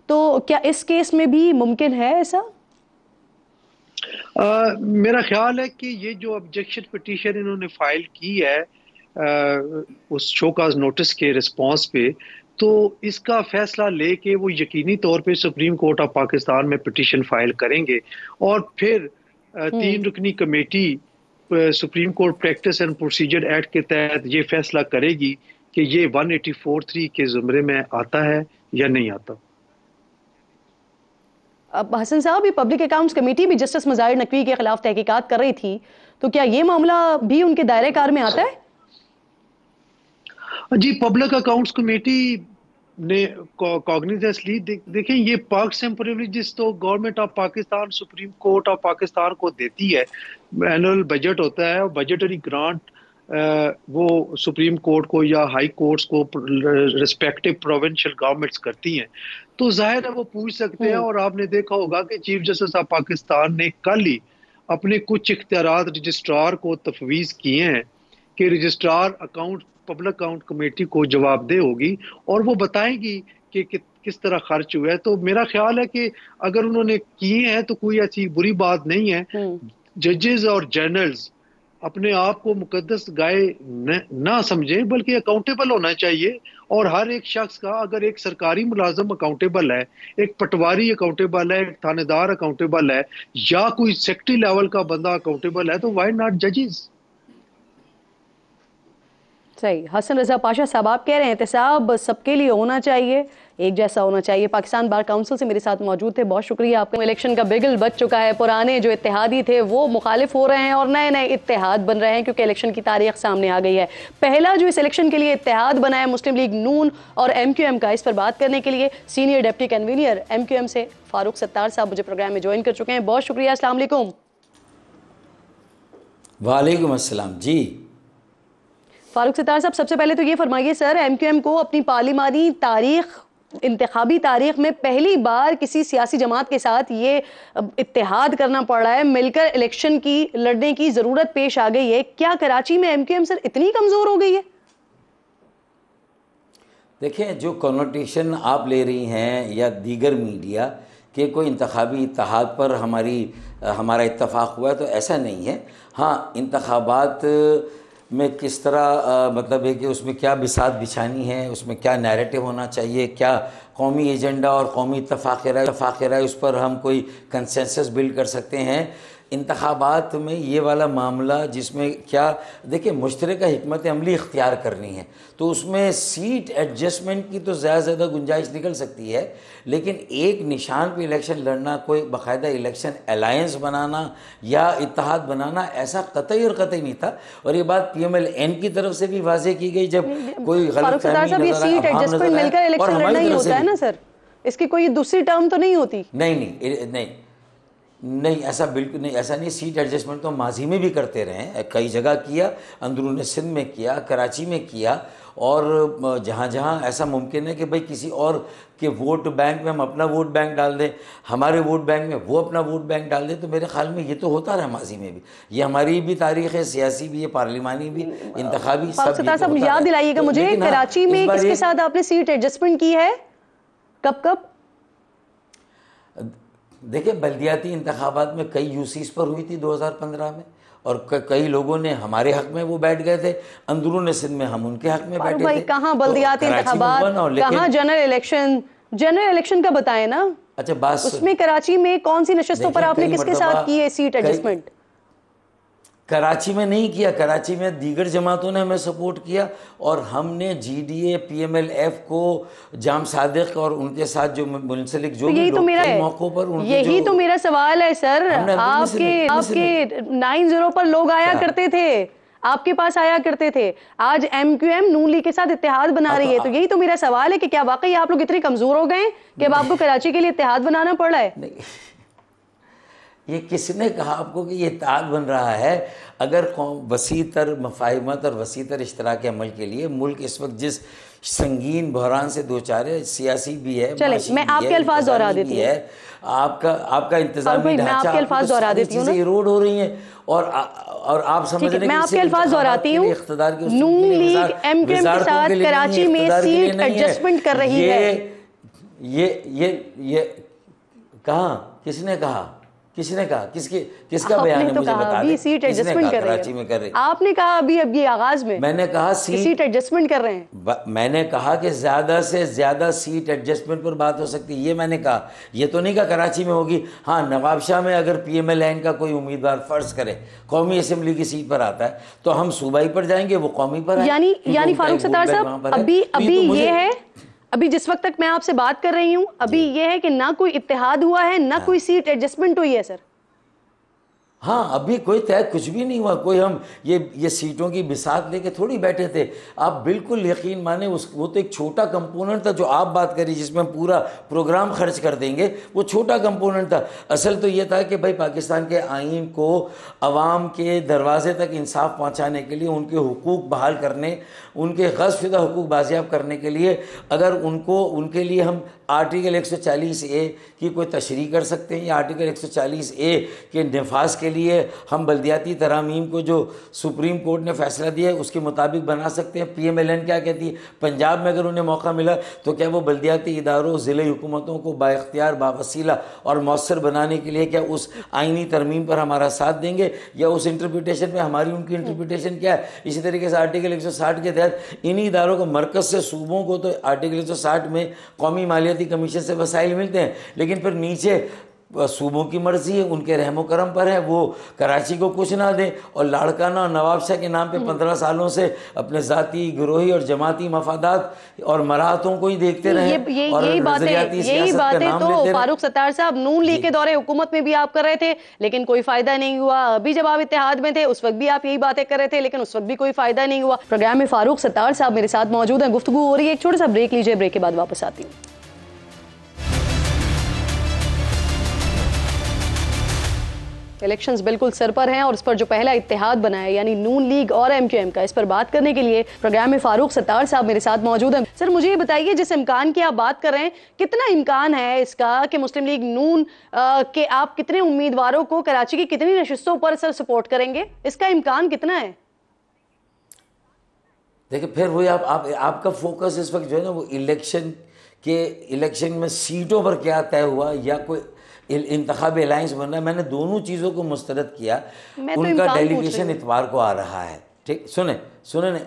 तो क्या इस केस में भी मुमकिन है ऐसा? मेरा ख्याल है कि ये जो ऑब्जेक्शन पिटीशन इन्होंने फाइल की है उस शोकाज नोटिस के रिस्पांस पे, तो इसका फैसला लेके वो यकीनी तौर पे सुप्रीम कोर्ट ऑफ पाकिस्तान में पिटीशन फाइल करेंगे और फिर 3 रुकनी committee supreme court practice and procedure act के तहत ये फैसला करेगी कि ये 184(3) के जुमरे में आता है या नहीं आता। अब हसन साहब, ये पब्लिक अकाउंट्स कमेटी भी जस्टिस मज़ाहिर नकवी के खिलाफ तहकीकात कर रही थी, तो क्या ये मामला भी उनके दायरे कार में आता है? जी, पब्लिक अकाउंट्स कमेटी ने कॉग्निजेंस ली। देखें, ये पर्क्स एंड प्रिविलेजेस तो government of Pakistan supreme court of Pakistan को देती है। एनुअल बजट होता है और बजटरी ग्रांट वो सुप्रीम कोर्ट को या हाई कोर्ट्स को रिस्पेक्टिव प्रोविंशियल गवर्नमेंट्स करती हैं, तो जाहिर है वो पूछ सकते हैं। और आपने देखा होगा कि चीफ जस्टिस ऑफ पाकिस्तान ने कल ही अपने कुछ इख्तियारात रजिस्ट्रार को तफवीज़ किए हैं कि registrar account public account committee को जवाबदेह होगी और वो बताएंगी कि किस तरह खर्च हुआ है। तो मेरा ख्याल है कि अगर उन्होंने किए हैं तो कोई ऐसी बुरी बात नहीं है। जजेस और जनरल्स अपने आप को मुकद्दस गाय ना समझें, बल्कि अकाउंटेबल होना चाहिए। और हर एक शख्स का, अगर एक सरकारी मुलाजम अकाउंटेबल है, एक पटवारी अकाउंटेबल है, एक थानेदार अकाउंटेबल है, या कोई सेक्रेटरी लेवल का बंदा अकाउंटेबल है, तो व्हाई नॉट जजेस। सही। हसन रजा पाशा साहब, आप कह रहे हैं एहतसाब सबके लिए होना चाहिए, एक जैसा होना चाहिए। पाकिस्तान बार काउंसिल से मेरे साथ मौजूद थे, बहुत शुक्रिया आपका। इलेक्शन का बिगल बच चुका है, पुराने जो इत्तेहादी थे वो मुखालिफ हो रहे हैं और नए नए इत्तेहाद बन रहे हैं क्योंकि इलेक्शन की तारीख सामने आ गई है। पहला जो इस इलेक्शन के लिए इत्तेहाद बना है मुस्लिम लीग नून और MQM का, इस पर बात करने के लिए सीनियर डिप्टी कन्वीनर MQM से फारूक सत्तार साहब मुझे प्रोग्राम में ज्वाइन कर चुके हैं। बहुत शुक्रिया, अस्सलाम वालेकुम। वालेकुम अस्सलाम जी। फारूक सत्तार साहब, सबसे पहले तो ये फरमाइए सर, MQM को अपनी पार्लिमानी तारीख, इंतखाबी तारीख में पहली बार किसी सियासी जमात के साथ ये इत्तेहाद करना पड़ रहा है, मिलकर इलेक्शन की लड़ने की जरूरत पेश आ गई है। क्या कराची में MQM सर इतनी कमजोर हो गई है? देखिए, जो कॉनोटेशन आप ले रही हैं या दीगर मीडिया कि कोई इंतखाबी इत्तेहाद पर हमारा इत्तफाक हुआ है, तो ऐसा नहीं है। हाँ, इंतखाबात में किस तरह मतलब है कि उसमें क्या बिसात बिछानी है, उसमें क्या नैरेटिव होना चाहिए, क्या कौमी एजेंडा और कौमी इत्तफाक़ राय उस पर हम कोई कंसेंसस बिल्ड कर सकते हैं। इंतखाबात में ये वाला मामला जिसमें क्या, देखिए, मुश्तरका हिकमत अमली इख्तियार करनी है तो उसमें सीट एडजस्टमेंट की तो ज़्यादा गुंजाइश निकल सकती है, लेकिन एक निशान पे इलेक्शन लड़ना, कोई बाकायदा इलेक्शन अलायंस बनाना या इत्तेहाद बनाना, ऐसा कतई और कतई नहीं था। और ये बात PMLN की तरफ से भी वाज़ेह की गई जब कोई गलतफहमी होता है ना सर, इसकी कोई दूसरी टर्म तो नहीं होती? नहीं, ऐसा बिल्कुल नहीं, ऐसा नहीं। सीट एडजस्टमेंट तो माजी में भी करते रहे हैं, कई जगह किया, अंदरून सिंध में किया, कराची में किया, और जहाँ जहाँ ऐसा मुमकिन है कि भाई किसी और के वोट बैंक में हम अपना वोट बैंक डाल दें, हमारे वोट बैंक में वो अपना वोट बैंक डाल दें, तो मेरे ख्याल में ये तो होता रहा माजी में भी। ये हमारी भी तारीख है, सियासी भी है, पार्लिमानी भी, इंतखाबी, सब याद दिलाइएगा मुझे, कराची में किसके साथ आपने सीट एडजस्टमेंट की है, कब? देखिए, बल्दियाती इंतखाबात में कई यूसीस पर हुई थी 2015 में, और कई लोगों ने हमारे हक में वो बैठ गए थे, अंदरून सिंध में हम उनके हक में बैठे थे। कहाँ बल्दियाती इंतखाबात, कहाँ जनरल इलेक्शन का बताएं ना। अच्छा, बात उसमें कराची में कौन सी नशस्तों पर आपने किसके साथ की है सीट एडजस्टमेंट? कराची में नहीं किया, कराची में दीगर जमातों ने हमें सपोर्ट किया और हमने GDA PMLF को, जाम सादिक और उनके साथ जो मुंसलिक जो भी लोग थे मौकों पर, यही तो मेरा सवाल है सर। आपके 90 पर लोग आया करते थे, आपके पास आया करते थे, आज MQM नून लीग के साथ इत्तेहाद बना रही है। तो यही तो मेरा सवाल है कि क्या वाकई आप लोग इतने कमजोर हो गए कि अब आपको कराची के लिए इत्तेहाद बनाना पड़ा है? ये किसने कहा आपको कि ये इत्तेहाद बन रहा है? अगर वसी तर मफाहिमत और वसी तर इश्तराक अमल के लिए मुल्क इस वक्त जिस संगीन बहरान से दो चार है, सियासी भी है, चले मैं आपके अल्फाज दोहरा देती हूँ, आपका इंतजामी मैं आपके अल्फाज दोहरा देती हूँ, इरोड हो रही हैं और आप समझ रहे हैं, मैं आपके अल्फाज दोहराती हूँ, नून लीग एमकेएम के साथ कराची में सीट एडजस्टमेंट कर रही है। ये कहाँ, किसने कहा किसका बयान है, तो मुझे बता अभी सीट एडजस्टमेंट कर कराची में कर रही। आपने कहा अभी आगाज में, मैंने कहा सीट एडजस्टमेंट कर रहे हैं। मैंने कहा कि ज्यादा से ज्यादा सीट एडजस्टमेंट पर बात हो सकती है, ये मैंने कहा। ये तो नहीं कहा कराची में होगी। हाँ, नवाबशाह में अगर PMLN का कोई उम्मीदवार फर्ज करे कौमी असेंबली की सीट पर आता है तो हम सूबाई पर जाएंगे, वो कौमी पर यानी फारूक सत्तार साहब, अभी ये है, अभी जिस वक्त तक मैं आपसे बात कर रही हूं, अभी ये है कि ना कोई इत्तेहाद हुआ है, ना कोई सीट एडजस्टमेंट हुई है सर। हाँ, अभी कोई तय कुछ भी नहीं हुआ। कोई हम ये सीटों की बिसात लेके थोड़ी बैठे थे। आप बिल्कुल यकीन माने, वो तो एक छोटा कंपोनेंट था जो आप बात करी, जिसमें हम पूरा प्रोग्राम खर्च कर देंगे, वो छोटा कंपोनेंट था। असल तो ये था कि भाई पाकिस्तान के आइन को अवाम के दरवाजे तक इंसाफ पहुँचाने के लिए, उनके हुकूक बहाल करने, उनके गज़्ब-शुदा हुकूक बाजियाब करने के लिए, अगर उनके लिए हम आर्टिकल 140A की कोई तशरीह कर सकते हैं, या आर्टिकल 140A के नफाज के लिए हम बल्दियाती तरामीम को जो सुप्रीम कोर्ट ने फैसला दिया है उसके मुताबिक बना सकते हैं। PMLN क्या कहती है, पंजाब में अगर उन्हें मौका मिला तो क्या वो बल्दियाती इदारों, ज़िले हुकूमतों को बाइख्तियार, बावसीला और मौसर बनाने के लिए क्या उस आइनी तरमीम पर हमारा साथ देंगे, या उस इंटरप्रिटेशन में हमारी उनकी इंटरप्रिटेशन क्या है। इसी तरीके से आर्टिकल 160 के तहत इन्हीं इदारों को मरकज़ से सूबों को तो आर्टिकल 160 में कौमी मालियाती कमीशन से वसाइल मिलते हैं, लेकिन फिर नीचे सूबों की मर्जी है, उनके रहमो करम पर है, वो कराची को कुछ ना दें और लाड़काना और नवाबशाह के नाम पे 15 सालों से अपने ज़ाती, गिरोही और जमाती मफादात और मराहतों को ही देखते रहे। यही बातें तो फारूक सत्तार साहब नून लीग के दौरे हुकूमत में भी आप कर रहे थे, लेकिन कोई फायदा नहीं हुआ। अभी जब आप इत्तेहाद में थे उस वक्त भी आप यही बातें कर रहे थे, लेकिन उस वक्त भी कोई फायदा नहीं हुआ। प्रोग्राम में फारूक सत्तार साहब मेरे साथ मौजूद हैं, गुफ्तगू हो रही है। एक छोटा सा ब्रेक लीजिए, ब्रेक के बाद वापस आती हूँ। इलेक्शंस बिल्कुल सर पर हैं और इस पर जो पहला इत्तेहाद बना है यानी नून लीग और MKM का, इस पर बात करने के लिए प्रोग्राम में फारूक सत्तार साहब मेरे साथ मौजूद हैं। सर मुझे ये बताइए, जिस इम्कान की आप बात कर रहे हैं, कितना इम्कान है इसका कि मुस्लिम लीग नून के आप कितने उम्मीदवारों को कराची की कितनी नशिस्तों पर सर सपोर्ट करेंगे, इसका इम्कान कितना है? देखिए, फिर वही आपका फोकस इस वक्त जो है ना, वो इलेक्शन में सीटों पर क्या तय हुआ या कोई इंतखाबी अलायंस बन रहा है। मैंने दोनों चीज़ों को मुस्तरद किया। उनका डेलीगेशन इतवार को आ रहा है, ठीक, सुने ना,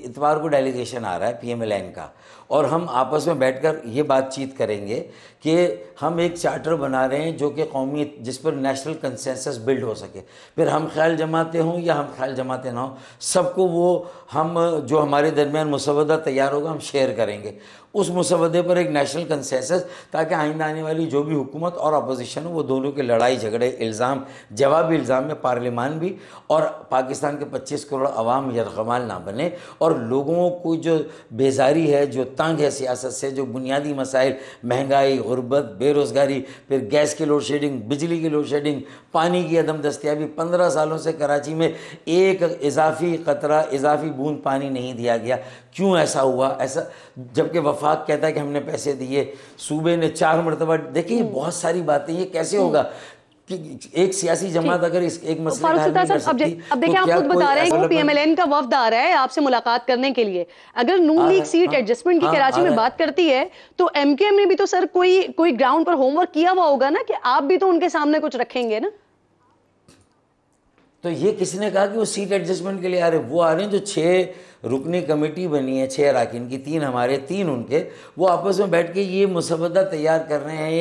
इतवार को डेलीगेशन आ रहा है PMLN का, और हम आपस में बैठकर ये बातचीत करेंगे कि हम एक चार्टर बना रहे हैं जो कि कौमी, जिस पर नेशनल कंसेंसस बिल्ड हो सके। फिर हम ख्याल जमाते हों या हम ख्याल जमाते ना हो, सबको वो हम जो हमारे दरमियान मुसवदा तैयार होगा हम शेयर करेंगे, उस मुसवदे पर एक नेशनल कंसेंसस, ताकि आइंदा आने वाली जो भी हुकूमत और अपोजिशन हो, वो दोनों के लड़ाई झगड़े, इल्ज़ाम जवाबी इल्ज़ाम में पार्लियामान भी और पाकिस्तान के 25 करोड़ अवाम यरगमाल ना बने, और लोगों को जो बेजारी है, जो तंग है सियासत से, जो बुनियादी मसाइल, महंगाई, गुर्बत, बेरोज़गारी, फिर गैस की लोड शेडिंग, बिजली की लोड शेडिंग, पानी की अदम दस्तियाबी, 15 सालों से कराची में एक इजाफी कतरा, इजाफी बूंद पानी नहीं दिया गया। क्यों ऐसा हुआ? ऐसा जबकि वफाक कहता है कि हमने पैसे दिए, सूबे ने 4 मरतबा, देखिए बहुत सारी बातें, ये कैसे होगा कि एक सियासी जमात अगर इस एक मसले का हल नहीं कर सकती। अब देखिए, आप खुद बता रहे हैं कि PMLN का वफ्द आ रहा है आपसे मुलाकात करने के लिए। अगर नून लीग सीट एडजस्टमेंट की कराची में बात करती है तो MKM ने भी तो सर कोई ग्राउंड पर होमवर्क किया हुआ होगा ना, कि आप भी तो उनके सामने कुछ रखेंगे ना। तो ये किसने कहा कि वो सीट एडजस्टमेंट के लिए आ रहे हैं? वो आ रहे हैं जो 6 रुकनी कमेटी बनी है, 6 अरकान की, 3 हमारे 3 उनके, वो आपस में बैठ के ये मुसवदा तैयार कर रहे हैं।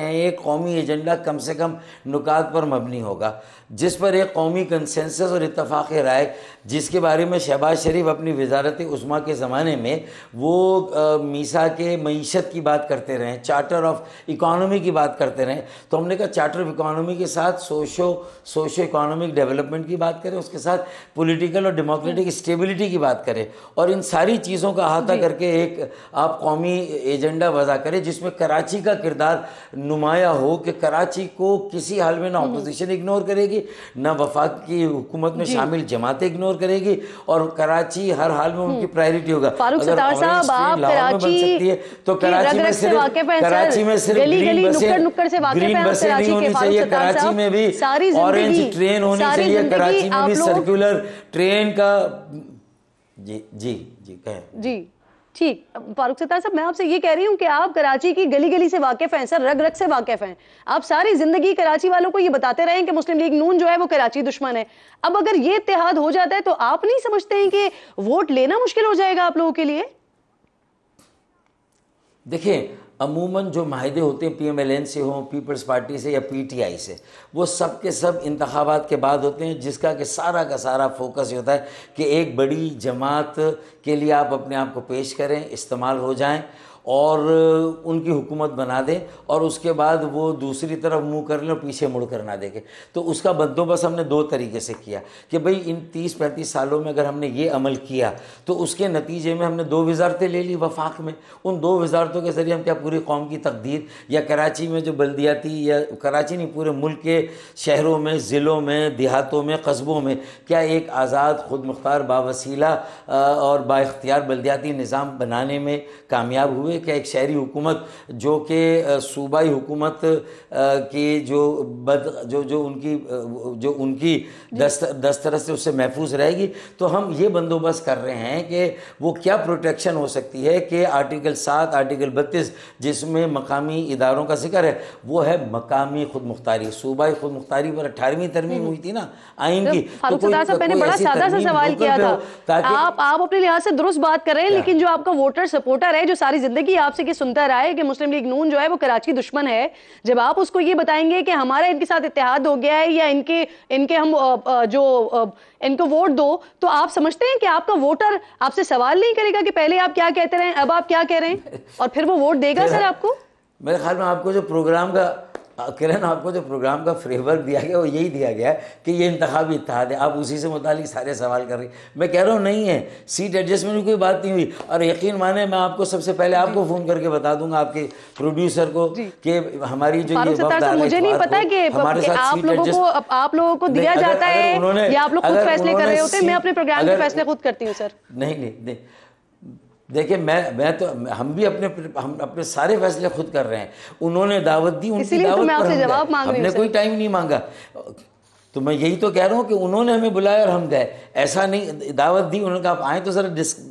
एक कौमी एजेंडा कम से कम नुकात पर मबनी होगा, जिस पर एक कौमी कंसेंसस और इत्तफाक़ राय, जिसके बारे में शहबाज शरीफ अपनी वजारत उस्मा के ज़माने में वो मीसा के मईशत की बात करते रहे, चार्टर ऑफ इकानमी की बात करते रहे। तो हमने कहा चार्टर ऑफ इकानमी के साथ सोशो इकानमिक डेवलपमेंट डेवलपमेंट की बात करें, उसके साथ पॉलिटिकल और डेमोक्रेटिक स्टेबिलिटी की बात करें, और इन सारी चीज़ों का अहाता करके एक आप कौमी एजेंडा वज़ा करें जिसमें कराची का किरदार नुमाया हो कि कराची को किसी हाल में ना अपोजिशन इग्नोर करेगी, ना वफाक की हुकूमत में शामिल जमातें इग्नोर करेगी, और कराची हर हाल में उनकी प्रायोरिटी होगा। फारूक सत्तार साहब, आप कराची तो कराची में सिर्फ ग्रीन बसें नहीं होनी चाहिए, कराची में भी ऑरेंज ट्रेन होनी चाहिए, कराची में भी सर्कुलर ट्रेन का। जी जी जी कहें। जी ठीक, फारूक सत्तार साहब, मैं आपसे ये कह रही हूँ कि आप कराची की गली गली से वाकिफ हैं सर, रग रग से वाकिफ हैं। आप सारी जिंदगी कराची वालों को ये बताते रहे कि मुस्लिम लीग नून जो है वो कराची दुश्मन है। अब अगर ये इत्तेहाद हो जाता है तो आप नहीं समझते हैं कि वोट लेना मुश्किल हो जाएगा आप लोगों के लिए? देखिए, अमूमन जो माहिदे होते हैं PMLN से हों, पीपल्स पार्टी से या PTI से, वो सब के सब इंतखाबात के बाद होते हैं, जिसका कि सारा का सारा फोकस ये होता है कि एक बड़ी जमात के लिए आप अपने आप को पेश करें, इस्तेमाल हो जाएं और उनकी हुकूमत बना दें, और उसके बाद वो दूसरी तरफ मुंह कर लें और पीछे मुड़ कर ना देखें। तो उसका बंदोबस्त हमने दो तरीके से किया कि भाई इन 30-35 सालों में अगर हमने ये अमल किया तो उसके नतीजे में हमने 2 वजारतें ले ली वफाक में। उन 2 वजारतों के ज़रिए हम क्या पूरी कौम की तकदीर, या कराची में जो बल्दियाती, या कराची नहीं पूरे मुल्क के शहरों में, ज़िलों में, देहातों में, कस्बों में क्या एक आज़ाद, खुद मुख्तार, बावसीला और बाइख्तियार बल्दियाती निज़ाम बनाने में कामयाब हुए? क्या एक शहरी हुकूमत जो कि सूबाई हुकूमत की जो उनकी दस्तरस से उससे महफूज रहेगी? तो हम ये बंदोबस्त कर रहे हैं कि वो क्या प्रोटेक्शन हो सकती है कि आर्टिकल 7, आर्टिकल 32 जिसमें मकामी इदारों का जिक्र है, वो है मकामी खुद मुख्तारी, सूबाई खुद मुख्तारी पर 18वीं तरमीम हुई थी ना आइन की। फारूक सत्तार साहब, मैंने बड़ा सादा सा सवाल किया था, आप अपने लिहाज से दुरुस्त बात कर रहे हैं, लेकिन जो आपका वोटर सपोर्टर है जो सारी जिंदगी आपसे ये सुनता रहा है कि मुस्लिम लीग नून जो है वो कराची दुश्मन है, जब आप उसको ये बताएंगे कि हमारा इनके साथ इत्तेहाद हो गया है या इनके हम इनको वोट दो, तो आप समझते हैं कि आपका वोटर आपसे सवाल नहीं करेगा कि पहले आप क्या कहते रहे, अब आप क्या कह रहे हैं, और फिर वो वोट देगा सर आपको? मेरे ख्याल में आपको जो प्रोग्राम का किरण, आपको जो प्रोग्राम का फ्रेमवर्क दिया गया वो यही दिया गया कि ये इंतखाबी इत्तेहाद है, आप उसी से मुतालिक सारे सवाल कर रही हैं। मैं कह रहा हूँ नहीं है, सीट एडजस्टमेंट की कोई बात नहीं हुई। और यकीन माने, मैं आपको सबसे पहले आपको फ़ोन करके बता दूंगा, आपके प्रोड्यूसर को, कि हमारी जो ये वक्त आ मुझे नहीं पता कि आप लोगों को दिया जाता है या आप लोग खुद फैसले कर रहे होते हैं। मैं अपने प्रोग्राम के फैसले खुद करती हूँ सर। नहीं, देखिए, मैं तो हम अपने सारे फैसले खुद कर रहे हैं। उन्होंने दावत दी, उनकी दावत पर हमने कोई टाइम नहीं मांगा। तो मैं यही तो कह रहा हूँ कि उन्होंने हमें बुलाया और हम गए, ऐसा नहीं, दावत दी, उन्होंने कहा आप आएँ तो सर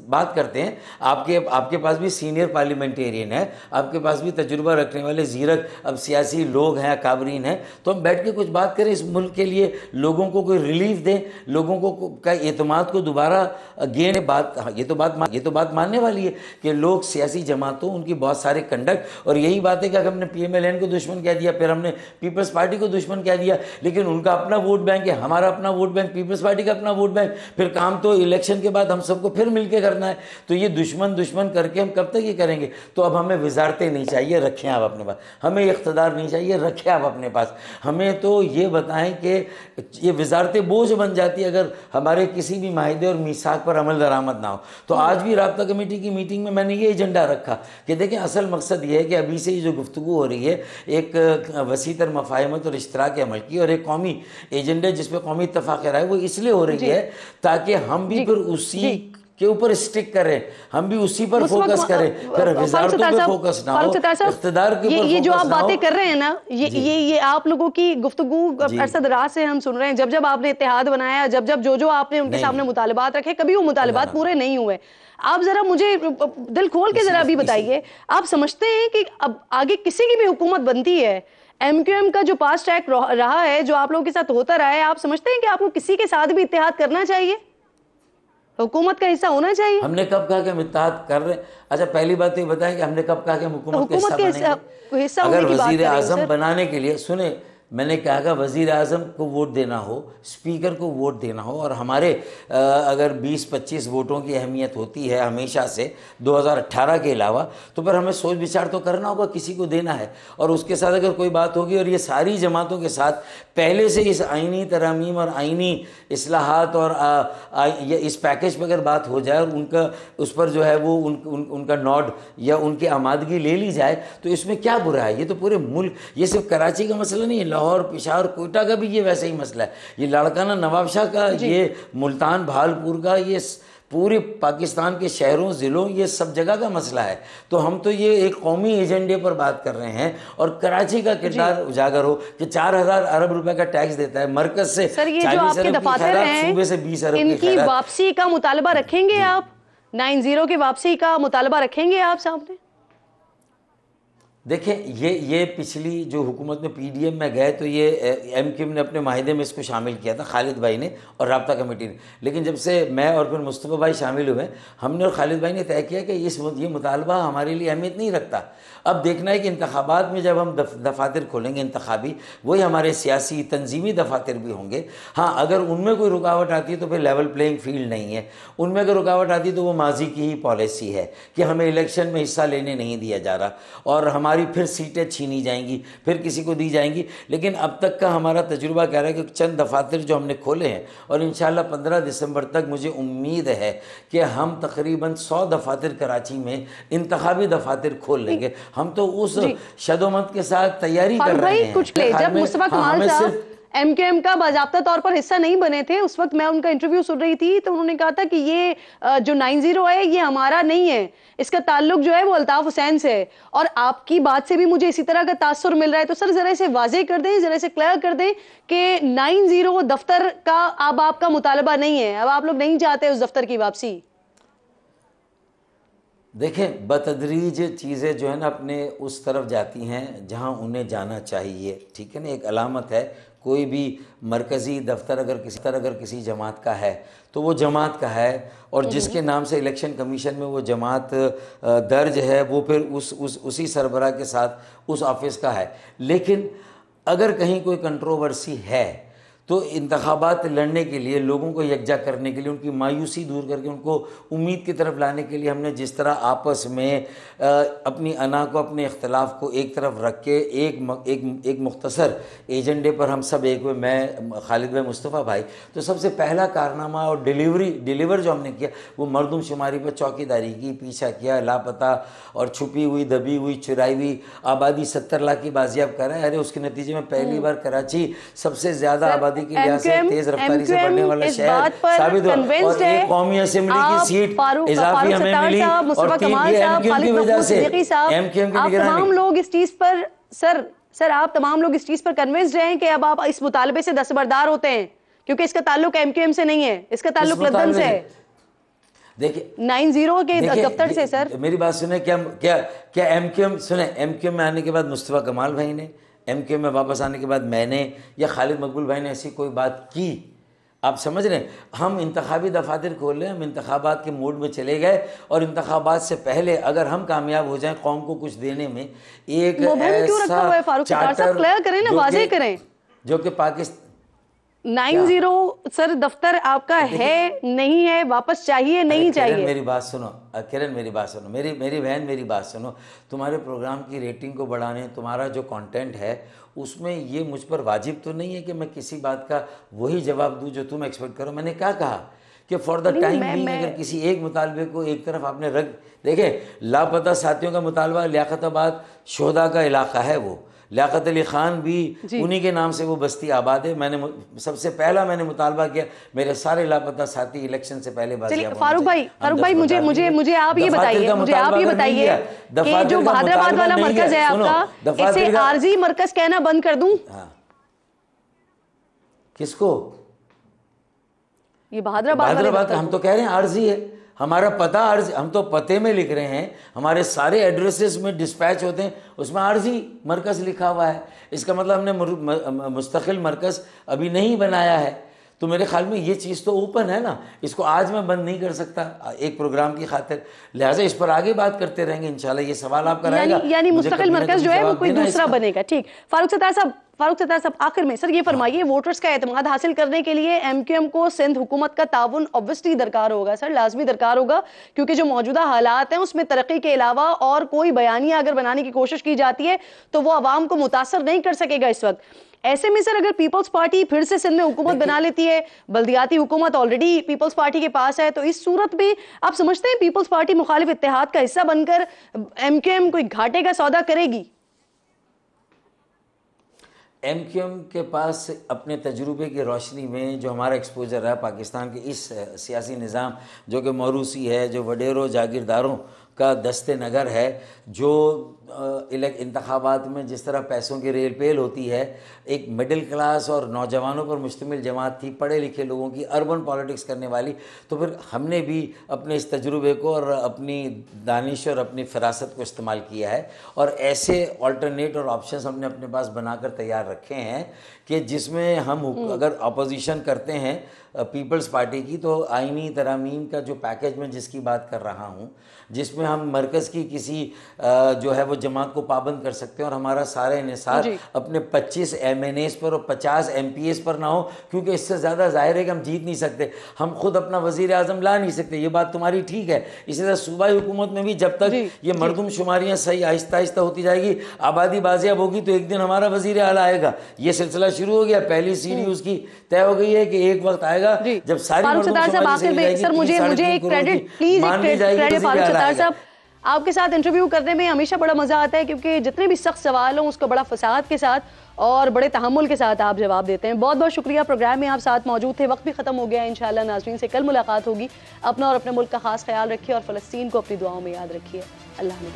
बात करते हैं। आपके पास भी सीनियर पार्लियामेंटेरियन है, आपके पास भी तजुर्बा रखने वाले जीरक अब सियासी लोग हैं, काबरीन हैं, तो हम बैठ के कुछ बात करें इस मुल्क के लिए, लोगों को कोई रिलीफ दें, लोगों को का एतमाद को दोबारा गेन। बात ये तो बात मानने वाली है कि लोग सियासी जमातों, उनकी बहुत सारे कंडक्ट, और यही बात है कि हमने PMLN को दुश्मन कह दिया, फिर हमने पीपल्स पार्टी को दुश्मन कह दिया, लेकिन उनका अपना वोट बैंक है, हमारा अपना वोट बैंक, पीपल्स पार्टी का अपना वोट बैंक, फिर काम तो इलेक्शन के बाद हम सबको फिर मिलके करना है। तो ये दुश्मन करके हम कब तक ये करेंगे? तो अब हमें वजारतें नहीं चाहिए, रखें आप अपने पास, हमें इख्तदार नहीं चाहिए, रखें आप अपने पास। हमें तो ये बताएं कि ये वजारतें बोझ बन जाती है अगर हमारे किसी भी माहिदे और मीसाक पर अमल दरामद ना हो। तो आज भी राब्ता कमेटी की मीटिंग में मैंने ये एजेंडा रखा कि देखें, असल मकसद ये है कि अभी से ये जो गुफ्तगू हो रही है एक वसीतर मफाहमत और इश्तराक अमल की और एक कौमी एजेंडे जिस पे कौमी इत्तफाक राय, वो इसलिए हो रही है ताकि हम भी फिर उसी के ऊपर स्टिक करें, हम भी उसी पर फोकस करें, फिर विजारतों पे फोकस ना हो, इख्तिदार के ऊपर। ये जो आप बातें कर रहे हैं ना, ये आप लोगों की गुफ्तगू अरसद रात से हम सुन रहे हैं। जब आपने इत्तेहाद बनाया, जब जो आपने उनके सामने मुतालबात रखे, कभी वो मुतालबात पूरे नहीं हुए। आप जरा मुझे दिल खोल के जरा भी बताइए, आप समझते हैं कि अब आगे किसी की भी हुकूमत बनती है, MQM का जो पास्ट ट्रैक रहा है, जो आप लोगों के साथ होता रहा है, आप समझते हैं कि आपको किसी के साथ भी इत्तेहाद करना चाहिए, हुकूमत का हिस्सा होना चाहिए? हमने कब कहा कि हम इत्तेहाद कर रहे हैं? अच्छा, पहली बात तो ये बताएं कि हमने कब कहा कि हम हुकूमत का हिस्सा बनेंगे? अगर वजीर आजम बनाने के लिए, सुने, मैंने कहा कि वज़ीर आज़म को वोट देना हो, स्पीकर को वोट देना हो, और हमारे अगर 20-25 वोटों की अहमियत होती है हमेशा से 2018 के अलावा, तो फिर हमें सोच विचार तो करना होगा, किसी को देना है। और उसके साथ अगर कोई बात होगी, और ये सारी जमातों के साथ पहले से इस आइनी तरमीम और आइनी इस्लाहात और इस पैकेज पर अगर बात हो जाए और उनका उस पर जो है वो उनका नॉड या उनकी आमादगी ले ली जाए, तो इसमें क्या बुरा है? ये तो पूरे मुल्क, ये सिर्फ कराची का मसला नहीं है, लाहौर, पेशावर, कोयटा का भी ये वैसे ही मसला है, ये लाड़काना, नवाबशाह का, ये मुल्तान, भालपुर का, ये पूरे पाकिस्तान के शहरों, ज़िलों, ये सब जगह का मसला है। तो हम तो ये एक कौमी एजेंडे पर बात कर रहे हैं, और कराची का किरदार उजागर हो कि 4000 अरब रुपए का टैक्स देता है मरकज से, सर ये जो आपके दफातर हैं, सूबे से 20 अरब इनकी वापसी का मुतालबा रखेंगे आप? 90 की वापसी का मुतालबा रखेंगे आप सामने? देखें, ये पिछली जो हुकूमत में पीडीएम में गए तो ये एमक्यूएम ने अपने माहिदे में इसको शामिल किया था, खालिद भाई ने और राब्ता कमेटी ने। लेकिन जब से मैं और फिर मुस्तफ़ा भाई शामिल हुए, हमने और खालिद भाई ने तय किया कि ये मुतालबा हमारे लिए अहमियत नहीं रखता। अब देखना है कि इंतखाबात में जब हम दफातर खोलेंगे इंतखाबी, वही हमारे सियासी तंजीमी दफातर भी होंगे। हाँ, अगर उनमें कोई रुकावट आती है तो फिर लेवल प्लेइंग फील्ड नहीं है। उनमें अगर रुकावट आती है तो वो माजी की ही पॉलिसी है कि हमें इलेक्शन में हिस्सा लेने नहीं दिया जा रहा, और हमारी फिर सीटें छीनी जाएंगी, फिर किसी को दी जाएंगी। लेकिन अब तक का हमारा तजुर्बा कह रहा है कि चंद दफातर जो हमने खोले हैं, और इंशाल्लाह 15 दिसंबर तक मुझे उम्मीद है कि हम तकरीबन 100 दफातर कराची में इंतखाबी दफातर खोल लेंगे। हम तो उस शदोमत के साथ तैयारी कर रहे हैं। कुछ जब मुस्तफा कमाल साहब एमकेएम का बाज़ाब्ता तौर पर हिस्सा नहीं बने थे, उस वक्त मैं उनका इंटरव्यू सुन रही थी, तो उन्होंने कहा था कि ये जो 90 है ये हमारा नहीं है, इसका ताल्लुक जो है वो अल्ताफ हुसैन से है। और आपकी बात से भी मुझे इसी तरह का तासुर मिल रहा है। तो सर जरा इसे वाजे कर दें, जरा इसे क्लियर कर दें कि 90 दफ्तर का अब आपका मुतालबा नहीं है, अब आप लोग नहीं चाहते उस दफ्तर की वापसी। देखें, बतदरीज चीज़ें जो है ना अपने उस तरफ जाती हैं जहां उन्हें जाना चाहिए, ठीक है ना। एक अलामत है, कोई भी मरकज़ी दफ्तर अगर किसी जमात का है तो वो जमात का है, और जिसके नाम से इलेक्शन कमीशन में वो जमात दर्ज है वो फिर उसी सरबराह के साथ उस ऑफिस का है। लेकिन अगर कहीं कोई कंट्रोवर्सी है तो इंतखाबात लड़ने के लिए, लोगों को यकजा करने के लिए, उनकी मायूसी दूर करके उनको उम्मीद की तरफ लाने के लिए हमने जिस तरह आपस में अपनी अना को, अपने इख्तलाफ को एक तरफ रख के एक मुख्तसर एजेंडे पर हम सब एक हुए, मैं, खालिद भाई, मुस्तफ़ा भाई। तो सबसे पहला कारनामा और डिलीवर जो हमने किया वो मरदमशुमारी पर चौकीदारी की, पीछा किया, लापता और छुपी हुई, दबी हुई, चुराई हुई आबादी 70 लाख की बाजियाब करा है। अरे उसके नतीजे में पहली बार कराची सबसे ज़्यादा आबादी की लिहाज से तेज रफ्तारी से बढ़ने वाला शहर साबित हुआ, और एक कौमी असेंबली की सीट इजाफी हमें मिली, और एमक्यूएम की वजह से, एमक्यूएम की निगरानी। तमाम लोग इस चीज पर सर आप तमाम लोग इस चीज पर कन्विंस्ड हैं कि अब आप इस मुतालबे से दस्तबरदार होते हैं, क्योंकि इसका ताल्लुक एमक्यूएम से नहीं है, इसका ताल्लुक लंदन से है। देखिए 90 के दफ्तर से। सर मेरी बात सुने, क्या एमक्यूएम सुने, एमक्यूएम में आने के बाद मुस्तफ़ा कमाल भाई ने, एमक्यूएम में वापस आने के बाद मैंने या खालिद मकबूल भाई ने ऐसी कोई बात की? आप समझ रहे हैं, हम इंतखाबी दफातर खोल रहे हैं, हम इंतखाबात के मोड में चले गए, और इंतखाबात से पहले अगर हम कामयाब हो जाएं कौम को कुछ देने में, एक ऐसा चार्टर जो कि पाकिस्तान 90 सर दफ्तर आपका है नहीं है, वापस चाहिए नहीं चाहिए? मेरी बात सुनो किरण, मेरी बात सुनो, मेरी बहन, मेरी बात सुनो। तुम्हारे प्रोग्राम की रेटिंग को बढ़ाने, तुम्हारा जो कंटेंट है उसमें ये मुझ पर वाजिब तो नहीं है कि मैं किसी बात का वही जवाब दूं जो तुम एक्सपेक्ट करो। मैंने क्या कहा कि फॉर द टाइम बीइंग अगर किसी एक मुतालबे को एक तरफ आपने रख, देखें लापता साथियों का मुतालबा लियाकताबाद शोहदा का इलाका है, वो लियाकत अली खान भी उन्हीं के नाम से वो बस्ती आबाद है। मैंने सबसे पहला मुतालबा किया मेरे सारे लापता साथी इलेक्शन से पहले बाजियाब। फारूक भाई मुझे आप ये बताइए कि जो बहादराबाद वाला मरकज है आपका, इसे आरजी मरकज कहना बंद कर दूं? किसको? ये बहादराबाद हम तो कह रहे हैं आरजी है, हमारा पता आरजी, हम तो पते में लिख रहे हैं, हमारे सारे एड्रेसेस में डिस्पैच होते हैं, उसमें आरजी मरकज़ लिखा हुआ है। इसका मतलब हमने मुस्तकिल मरकज़ अभी नहीं बनाया है। तो मेरे ख्याल में ये चीज़ तो ओपन है ना, इसको आज मैं बंद नहीं कर सकता एक प्रोग्राम की खातिर, लिहाजा इस पर आगे बात करते रहेंगे इंशाल्लाह। ये सवाल आपका रहेगा, यानी मुस्तकिल मरकज जो है वो कोई दूसरा बनेगा। ठीक, फारूक सत्तार साहब आखिर में सर ये फरमाइए, वोटर्स का एतमाद हासिल करने के लिए एमक्यूएम को सिंध हुकूमत का ताउन ऑब्वियसली दरकार होगा सर, लाजमी दरकार होगा, क्योंकि जो मौजूदा हालात हैं उसमें तरक्की के अलावा और कोई बयानिया अगर बनाने की कोशिश की जाती है तो वो आवाम को मुतासर नहीं कर सकेगा इस वक्त। ऐसे में सर अगर पीपल्स पार्टी फिर से सिंध में हुकूमत बना लेती है, बल्दियाती हुकूमत ऑलरेडी पीपल्स पार्टी के पास है, तो इस सूरत में आप समझते हैं पीपल्स पार्टी मुखालिफ इत्तेहाद का हिस्सा बनकर एमक्यूएम कोई घाटे का सौदा करेगी? एमक्यूएम के पास अपने तजुर्बे की रोशनी में जो हमारा एक्सपोजर है पाकिस्तान के इस सियासी निज़ाम जो कि मौरूसी है, जो वडेरों जागीरदारों का दस्ते नगर है, जो इंतखाबात में जिस तरह पैसों की रेल पेल होती है, एक मिडिल क्लास और नौजवानों पर मुश्तमिल जमात थी, पढ़े लिखे लोगों की, अर्बन पॉलिटिक्स करने वाली, तो फिर हमने भी अपने इस तजुर्बे को और अपनी दानिश और अपनी फरासत को इस्तेमाल किया है और ऐसे अल्टरनेट और ऑप्शंस हमने अपने पास बनाकर तैयार रखे हैं कि जिसमें हम अगर अपोजिशन करते हैं पीपल्स पार्टी की, तो आईनी तरामीम का जो पैकेज में जिसकी बात कर रहा हूँ, जिसमें हम मरकज़ की किसी जो है वो जमात को पाबंद कर सकते हैं और हमारा सारा इन्हिसार अपने 25 MNAs पर और 50 MPAs पर ना हो, क्योंकि इससे ज़्यादा जाहिर है कि हम जीत नहीं सकते, हम खुद अपना वज़ीर आज़म ला नहीं सकते, ये बात तुम्हारी ठीक है। इसी तरह सूबाई हुकूमत में भी जब तक ये मरदमशुमारियाँ सही आहिस्ता आहिस्ता होती जाएगी, आबादी बाजियाब होगी, तो एक दिन हमारा वज़ीर आला आएगा। ये सिलसिला शुरू हो गया, पहली सीढ़ी उसकी तय हो गई है कि एक वक्त आएगा जब सारी सर मुझे एक क्रेडिट प्लीज, फारूक सत्तार साहब आपके साथ इंटरव्यू करने में हमेशा बड़ा मजा आता है, क्योंकि जितने भी सख्त सवाल हों उसको बड़ा फसाद के साथ और बड़े तहम्मुल के साथ आप जवाब देते हैं। बहुत बहुत शुक्रिया, प्रोग्राम में आप साथ मौजूद थे। वक्त भी खत्म हो गया, इंशाल्लाह नाज़रीन से कल मुलाकात होगी। अपना और अपने मुल्क का खास ख्याल रखिए और फ़लस्तीन को अपनी दुआओं में याद रखिए। अल्लाह ने